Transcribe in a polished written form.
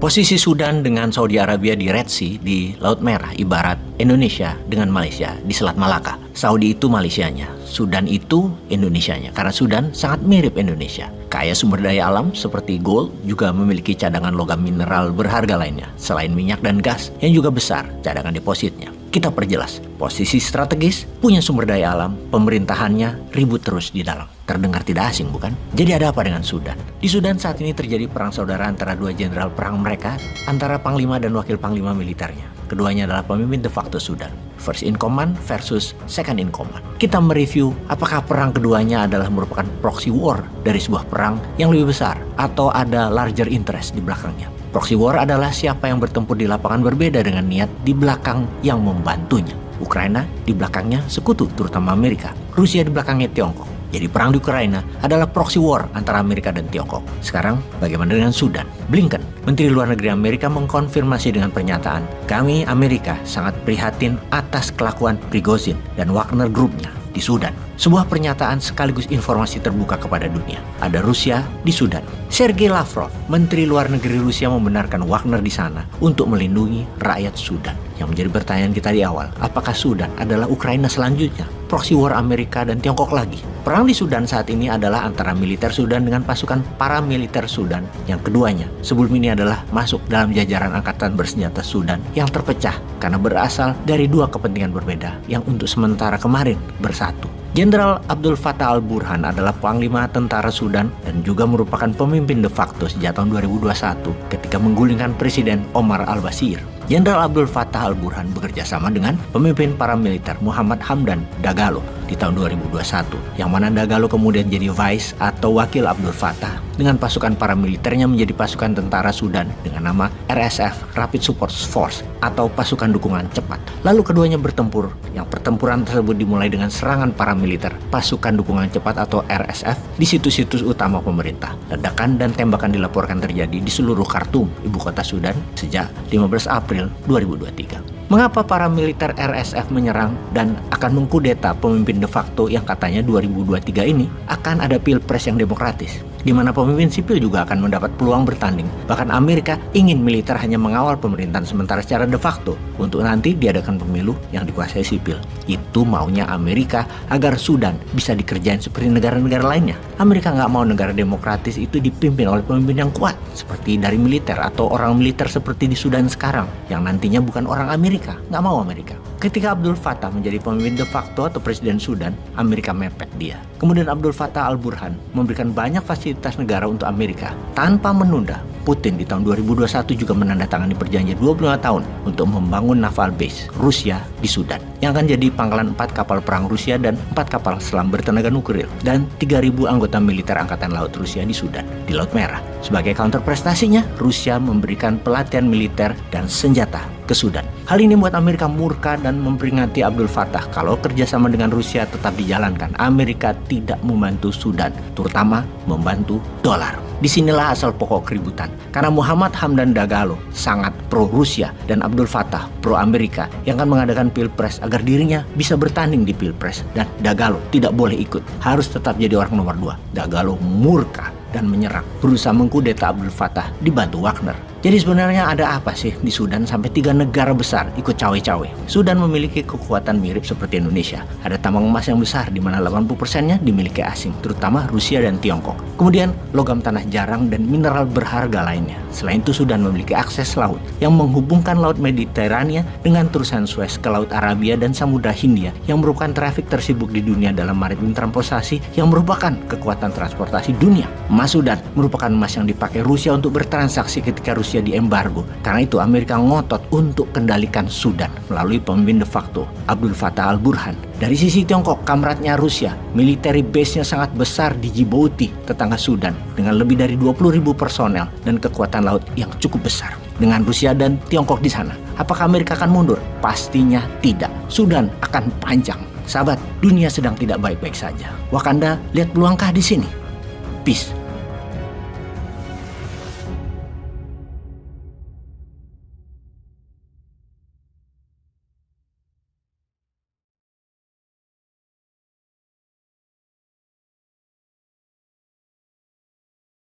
Posisi Sudan dengan Saudi Arabia di Red Sea di Laut Merah ibarat Indonesia dengan Malaysia di Selat Malaka. Saudi itu Malaysianya, Sudan itu Indonesianya, karena Sudan sangat mirip Indonesia. Kaya sumber daya alam seperti gold, juga memiliki cadangan logam mineral berharga lainnya, selain minyak dan gas yang juga besar cadangan depositnya. Kita perjelas, posisi strategis, punya sumber daya alam, pemerintahannya ribut terus di dalam. Terdengar tidak asing bukan? Jadi ada apa dengan Sudan? Di Sudan saat ini terjadi perang saudara antara dua jenderal perang mereka, antara panglima dan wakil panglima militernya. Keduanya adalah pemimpin de facto Sudan. First in command versus second in command. Kita mereview apakah perang keduanya adalah merupakan proxy war dari sebuah perang yang lebih besar atau ada larger interest di belakangnya. Proxy war adalah siapa yang bertempur di lapangan berbeda dengan niat di belakang yang membantunya. Ukraina di belakangnya sekutu, terutama Amerika. Rusia di belakangnya Tiongkok. Jadi perang di Ukraina adalah proxy war antara Amerika dan Tiongkok. Sekarang bagaimana dengan Sudan? Blinken, Menteri Luar Negeri Amerika, mengkonfirmasi dengan pernyataan, kami Amerika sangat prihatin atas kelakuan Prigozhin dan Wagner Group-nya di Sudan. Sebuah pernyataan sekaligus informasi terbuka kepada dunia. Ada Rusia di Sudan. Sergei Lavrov, Menteri Luar Negeri Rusia, membenarkan Wagner di sana untuk melindungi rakyat Sudan. Yang menjadi pertanyaan kita di awal, apakah Sudan adalah Ukraina selanjutnya? Proxy war Amerika dan Tiongkok lagi. Perang di Sudan saat ini adalah antara militer Sudan dengan pasukan paramiliter Sudan. Yang keduanya sebelum ini adalah masuk dalam jajaran angkatan bersenjata Sudan yang terpecah karena berasal dari dua kepentingan berbeda yang untuk sementara kemarin bersatu. Jenderal Abdul Fattah al-Burhan adalah panglima tentara Sudan dan juga merupakan pemimpin de facto sejak tahun 2021 ketika menggulingkan Presiden Omar al-Bashir. Jenderal Abdul Fattah al-Burhan bekerja sama dengan pemimpin paramiliter Muhammad Hamdan Dagalo di tahun 2021, yang mana Dagalo kemudian jadi vice atau wakil Abdul Fattah dengan pasukan paramiliternya menjadi pasukan tentara Sudan dengan nama RSF, Rapid Support Force, atau pasukan dukungan cepat. Lalu keduanya bertempur, yang pertempuran tersebut dimulai dengan serangan paramiliter pasukan dukungan cepat atau RSF di situs-situs utama pemerintah. Ledakan dan tembakan dilaporkan terjadi di seluruh Khartoum, ibu kota Sudan, sejak 15 April 2023. Mengapa para militer RSF menyerang dan akan mengkudeta pemimpin de facto yang katanya 2023 ini akan ada pilpres yang demokratis, di mana pemimpin sipil juga akan mendapat peluang bertanding. Bahkan Amerika ingin militer hanya mengawal pemerintahan sementara secara de facto untuk nanti diadakan pemilu yang dikuasai sipil. Itu maunya Amerika agar Sudan bisa dikerjain seperti negara-negara lainnya. Amerika nggak mau negara demokratis itu dipimpin oleh pemimpin yang kuat seperti dari militer atau orang militer seperti di Sudan sekarang yang nantinya bukan orang Amerika. Nggak mau Amerika. Ketika Abdul Fattah menjadi pemimpin de facto atau presiden Sudan, Amerika mepet dia. Kemudian Abdul Fattah al-Burhan memberikan banyak fasilitas negara untuk Amerika tanpa menunda. Putin di tahun 2021 juga menandatangani perjanjian 25 tahun untuk membangun naval base Rusia di Sudan yang akan jadi pangkalan 4 kapal perang Rusia dan 4 kapal selam bertenaga nuklir dan 3.000 anggota militer angkatan laut Rusia di Sudan di Laut Merah. Sebagai counter prestasinya, Rusia memberikan pelatihan militer dan senjata ke Sudan. Hal ini membuat Amerika murka dan memperingati Abdul Fattah kalau kerjasama dengan Rusia tetap dijalankan. Amerika tidak membantu Sudan, terutama membantu dolar. Disinilah asal pokok keributan. Karena Muhammad Hamdan Dagalo sangat pro-Rusia dan Abdul Fattah pro-Amerika yang akan mengadakan pilpres agar dirinya bisa bertanding di pilpres. Dan Dagalo tidak boleh ikut, harus tetap jadi orang nomor 2. Dagalo murka dan menyerang, berusaha mengkudeta Abdul Fattah dibantu Wagner. Jadi sebenarnya ada apa sih di Sudan sampai 3 negara besar ikut cawe-cawe? Sudan memiliki kekuatan mirip seperti Indonesia. Ada tambang emas yang besar di mana 80%-nya dimiliki asing, terutama Rusia dan Tiongkok. Kemudian logam tanah jarang dan mineral berharga lainnya. Selain itu Sudan memiliki akses laut yang menghubungkan Laut Mediterania dengan terusan Suez ke Laut Arabia dan Samudra Hindia yang merupakan trafik tersibuk di dunia dalam maritim transportasi yang merupakan kekuatan transportasi dunia. Emas Sudan merupakan emas yang dipakai Rusia untuk bertransaksi ketika Rusia diembargo. Karena itu Amerika ngotot untuk kendalikan Sudan melalui pemimpin de facto Abdul Fattah al-Burhan. Dari sisi Tiongkok, kamratnya Rusia, military base-nya sangat besar di Djibouti, tetangga Sudan, dengan lebih dari 20.000 personel dan kekuatan laut yang cukup besar. Dengan Rusia dan Tiongkok di sana, apakah Amerika akan mundur? Pastinya tidak. Sudan akan panjang. Sahabat, dunia sedang tidak baik-baik saja. Wakanda lihat peluangkah di sini? Peace.